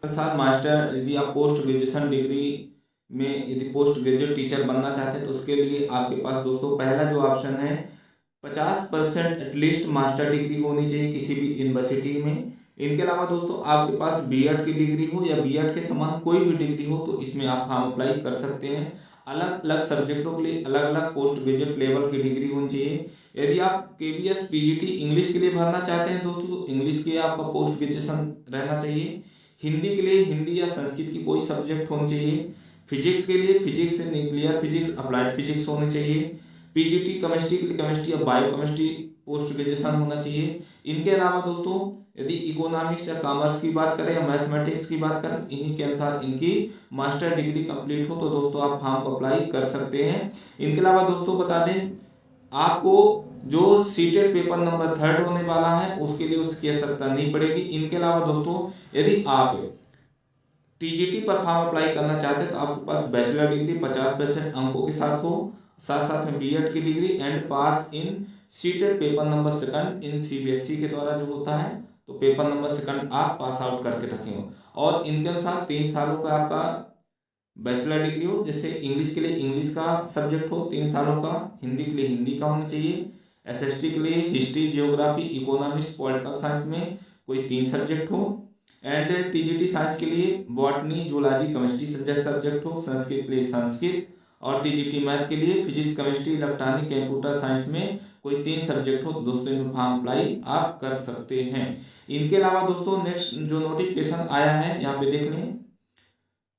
साथ मास्टर, यदि आप पोस्ट ग्रेजुएशन डिग्री में यदि पोस्ट ग्रेजुएट टीचर बनना चाहते हैं तो उसके लिए आपके पास दोस्तों पहला जो ऑप्शन है 50% एटलीस्ट मास्टर डिग्री होनी चाहिए किसी भी यूनिवर्सिटी में। इनके अलावा दोस्तों आपके पास बीएड की डिग्री हो या बीएड के समान कोई भी डिग्री हो तो इसमें आप फॉर्म अप्लाई कर सकते हैं। अलग अलग सब्जेक्टों के लिए अलग अलग पोस्ट ग्रेजुएट लेवल की डिग्री होनी चाहिए। यदि आप केबीएस पीजीटी इंग्लिश के लिए भरना चाहते हैं दोस्तों तो इंग्लिश के लिए आपका पोस्ट ग्रेजुएशन रहना चाहिए। हिंदी के लिए हिंदी या संस्कृत की कोई सब्जेक्ट होनी चाहिए। फिजिक्स के लिए physics, nuclear physics, applied physics होनी चाहिए। पीजीटी केमिस्ट्री के लिए केमिस्ट्री या बायो केमिस्ट्री पोस्ट ग्रेजुएशन होना चाहिए। इनके अलावा दोस्तों यदि इकोनॉमिक्स या कॉमर्स की बात करें या मैथमेटिक्स की बात करें इन्हीं के अनुसार इनकी मास्टर डिग्री कंप्लीट हो तो दोस्तों आप फॉर्म को अप्लाई कर सकते हैं। इनके अलावा दोस्तों बता दें आपको जो सीटेड पेपर नंबर 3 होने वाला है उसके लिए उसकी आवश्यकता नहीं पड़ेगी। इनके अलावा दोस्तों यदि आप टीजीटी पर फॉर्म अप्लाई करना चाहते हैं तो आपके पास बैचलर डिग्री 50% अंकों के साथ हो, साथ साथ में बीएड की degree and pass in seated paper number 2 in CBSE के द्वारा जो होता है तो पेपर नंबर 2 आप पास आउट करके रखे हो। और इनके अनुसार 3 सालों का आपका बैचलर डिग्री हो, जैसे इंग्लिश के लिए इंग्लिश का सब्जेक्ट हो 3 सालों का, हिंदी के लिए हिंदी का होना चाहिए, एसएसटी के लिए history, geography, economics, political science में कोई 3 सब्जेक्ट हो एंड टीजीटी साइंस के लिए बॉटनी, जूलॉजी, केमिस्ट्री सब्जेक्ट हो, संस्कृत के लिए संस्कृत और टीजीटी मैथ के लिए physics, chemistry, electronic, computer science में कोई 3 सब्जेक्ट हो तो दोस्तों इनमें फॉर्म अप्लाई आप कर सकते हैं। इनके अलावा दोस्तों नेक्स्ट जो नोटिफिकेशन आया है यहाँ पे देख लें।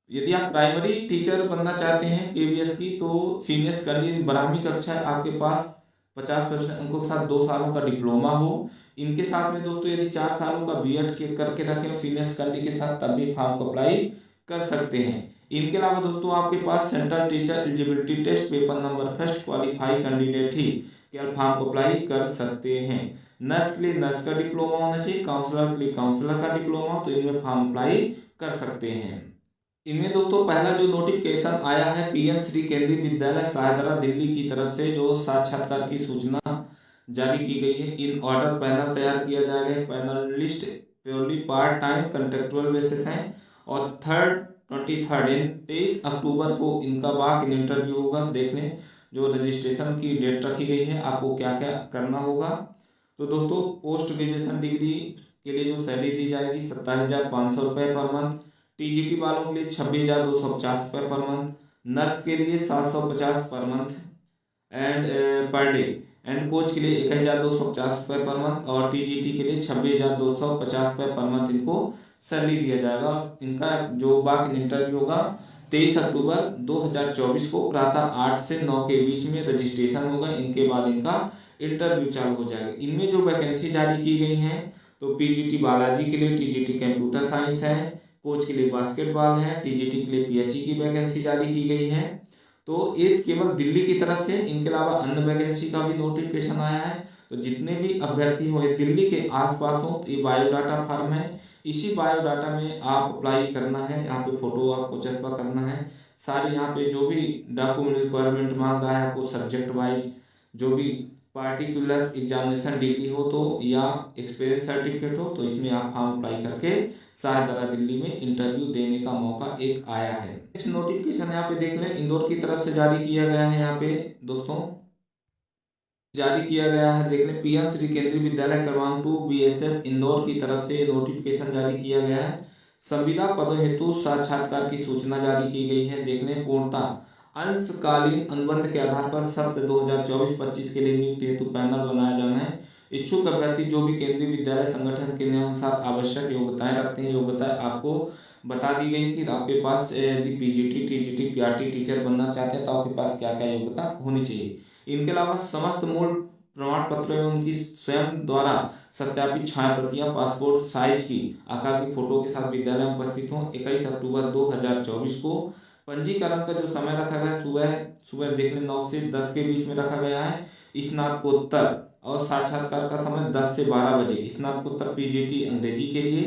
यदि आप प्राइमरी टीचर बनना चाहते हैं केवीएस की तो सीनियर सेकेंडरी 12वीं कक्षा है आपके पास 50% अंकों के साथ 2 सालों का डिप्लोमा हो। इनके साथ में दोस्तों यदि 4 सालों का बीएड के करके रखे हो सीनियर सेकेंडरी के साथ तब भी फॉर्म को अप्लाई कर सकते हैं। इनके अलावा दोस्तों आपके पास central teacher eligibility test paper number first qualify candidate ही केवल फॉर्म को अप्लाई कर सकते हैं। नर्स के लिए नर्स का डिप्लोमा होना चाहिए, काउंसलर के लिए काउंसलर का डिप्लोमा तो इनमें फॉर्म अप्लाई कर सकते हैं। इनमें दोस्तों पहला जो नोटिफिकेशन आया है पीएम श्री केंद्रीय विद्यालय सायदरा दिल्ली की तरफ से जो साक्षात्कार की सूचना जारी की गई है। इन ऑर्डर पैनल तैयार किया जाएगा। Panelist purely part time contractual basis हैं और 23 अक्टूबर को इनका वाक इन इंटरव्यू होगा। देख लें जो रजिस्ट्रेशन की डेट रखी गई है आपको क्या क्या करना होगा। तो दोस्तों पोस्ट ग्रेजुएशन डिग्री के लिए जो सैलरी दी जाएगी 27,500 रुपये पर मंथ, टीजीटी वालों के लिए 26,250 रुपये पर मंथ, नर्स के लिए 750 per month and per day and coach के लिए 21,250 रुपये पर मंथ और टीजीटी के लिए 26,250 रुपये पर मंथ इनको सैलरी दिया जाएगा। इनका जो वाक इंटरव्यू होगा 23 अक्टूबर 2024 को प्रातः 8 से 9 के बीच में रजिस्ट्रेशन होगा। इनके बाद इनका इंटरव्यू चालू हो जाएगा। इनमें जो वैकेंसी जारी की गई हैं तो पीजीटी बालाजी के लिए टीजीटी कंप्यूटर साइंस है, कोच के लिए बास्केटबॉल है, टीजीटी के लिए पीएचई की वैकेंसी जारी की गई है। तो ये केवल दिल्ली की तरफ से, इनके अलावा अन्य वैकेंसी का भी नोटिफिकेशन आया है। तो जितने भी अभ्यर्थी हो दिल्ली के आसपास हो तो ये बायोडाटा फॉर्म है, इसी बायोडाटा में आप अप्लाई करना है। यहाँ पे फोटो आपको चस्पा करना है। सारे यहाँ पे जो भी डॉक्यूमेंट रिक्वायरमेंट मांग रहा है आपको सब्जेक्ट वाइज जो भी पार्टिकुलर एग्जामिनेशन डिग्री हो तो या एक्सपीरियंस सर्टिफिकेट हो तो इसमें आप फॉर्म अप्लाई करके शाहदरा दिल्ली में इंटरव्यू देने का मौका एक आया है। नेक्स्ट नोटिफिकेशन यहाँ पे देख लें इंदौर की तरफ से जारी किया गया है। यहाँ पे दोस्तों जारी किया गया है देख लें पीएम श्री केंद्रीय विद्यालय क्रमांक 2 बीएसएफ इंदौर की तरफ से नोटिफिकेशन जारी किया गया है। संविदा पदों हेतु साक्षात्कार की सूचना जारी की गई है। देख लें पूर्णतः अंशकालीन अनुबंध के आधार पर सत्र 2024-25 के लिए नियुक्ति हेतु पैनल बनाया जाना है। इच्छुक अभ्यर्थी जो भी केंद्रीय विद्यालय संगठन के नियमानुसार आवश्यक योग्यताएं रखते हैं, योग्यता आपको बता दी गई कि आपके पास यदि पीजीटी, टीजीटी, पीआरटी टीचर बनना चाहते हैं तो आपके पास क्या क्या योग्यता होनी चाहिए। इनके अलावा समस्त मूल प्रमाण पत्र एवं उनकी स्वयं द्वारा सत्यापित छाया प्रतियां पासपोर्ट साइज की आकार की फोटो के साथ विद्यालय में उपस्थित हों। 21 अक्टूबर 2024 को पंजीकरण का जो समय रखा गया है सुबह सुबह देख लें 9 से 10 के बीच में रखा गया है। स्नातकोत्तर और साक्षात्कार का समय 10 से 12 बजे। स्नातकोत्तर पीजीटी अंग्रेजी के लिए,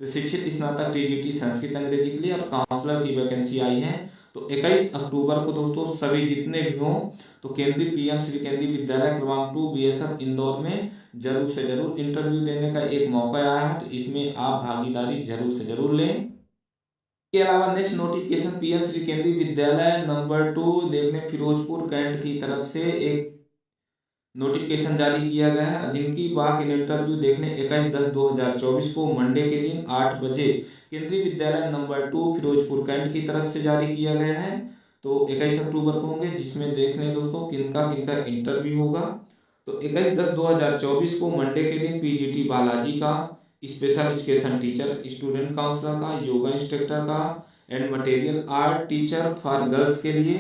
प्रशिक्षित स्नातक टीजीटी संस्कृत अंग्रेजी के लिए और काउंसलर की वैकेंसी आई है। तो 21 अक्टूबर को दोस्तों सभी जितने भी हों तो केंद्रीय पीएम श्री केंद्रीय विद्यालय क्रमांक 2 बीएसएफ इंदौर में जरूर से जरूर इंटरव्यू देने का एक मौका आया है। तो इसमें आप भागीदारी जरूर से जरूर लें। के अलावा नेक्स्ट नोटिफिकेशन पीएम श्री केंद्रीय विद्यालय नंबर 2 देखने फिरोजपुर कैंट की तरफ से एक नोटिफिकेशन जारी किया गया है, जिनकी वॉक इन इंटरव्यू देखने 21/10/2024 को मंडे के दिन 8 बजे केंद्रीय विद्यालय नंबर 2 फिरोजपुर कैंट की तरफ से जारी किया गया है। तो 21 अक्टूबर को होंगे, जिसमें देख लें दोस्तों किनका किनका इंटरव्यू होगा। तो 21/10/2024 को मंडे के दिन पीजीटी बालाजी का, special education teacher, student counsellor का, योगा इंस्ट्रक्टर का and material art teacher for girls के लिए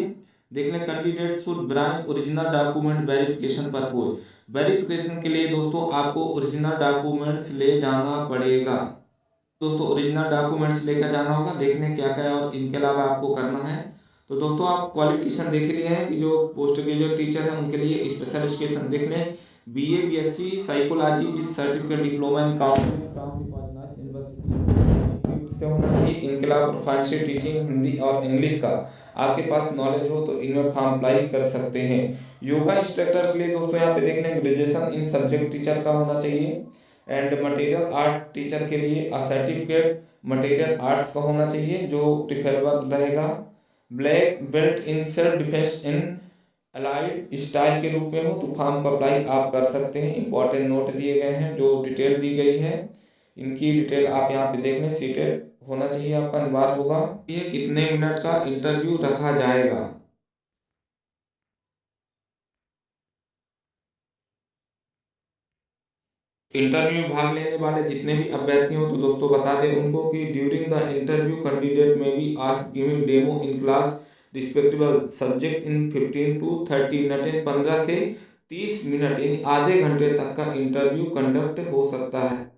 देख लें candidate should bring original document verification purpose. Verification के लिए दोस्तों आपको ओरिजिनल डॉक्यूमेंट्स ले जाना पड़ेगा। दोस्तों ओरिजिनल डॉक्यूमेंट्स लेकर जाना होगा, देख लें क्या क्या है और इनके अलावा आपको करना है। तो दोस्तों आप क्वालिफिकेशन देख लिए हैं कि जो पोस्ट ग्रेजुएट टीचर है उनके लिए स्पेशल एजुकेशन देख लें, BA BSc psychology with certificate diploma in counselling from the Patna university से होना चाहिए। इनके अलावा प्रोफेशनल टीचिंग हिंदी और इंग्लिश का आपके पास नॉलेज हो तो इनमें फॉर्म अप्लाई कर सकते हैं। योगा इंस्ट्रक्टर के लिए दोस्तों यहाँ पे देख लें ग्रेजुएशन इन सब्जेक्ट टीचर का होना चाहिए एंड मटेरियल आर्ट टीचर के लिए सर्टिफिकेट मटेरियल आर्ट्स का होना चाहिए जो प्रिफरेबल रहेगा। Black belt in self defence in allied style के रूप में हो तो फॉर्म को अप्लाई आप कर सकते हैं। इंपॉर्टेंट नोट दिए गए हैं, जो डिटेल दी गई है इनकी डिटेल आप यहाँ पे देख लें। सीटेड होना चाहिए आपका, अनिवार्य होगा। ये कितने मिनट का इंटरव्यू रखा जाएगा। इंटरव्यू में भाग लेने वाले जितने भी अभ्यर्थी हो तो दोस्तों बता दें उनको कि ड्यूरिंग द इंटरव्यू कैंडिडेट में be ask giving demo in class respective subject in 15 to 30 minute, 15 से 30 मिनट यानी आधे घंटे तक का इंटरव्यू कंडक्ट हो सकता है।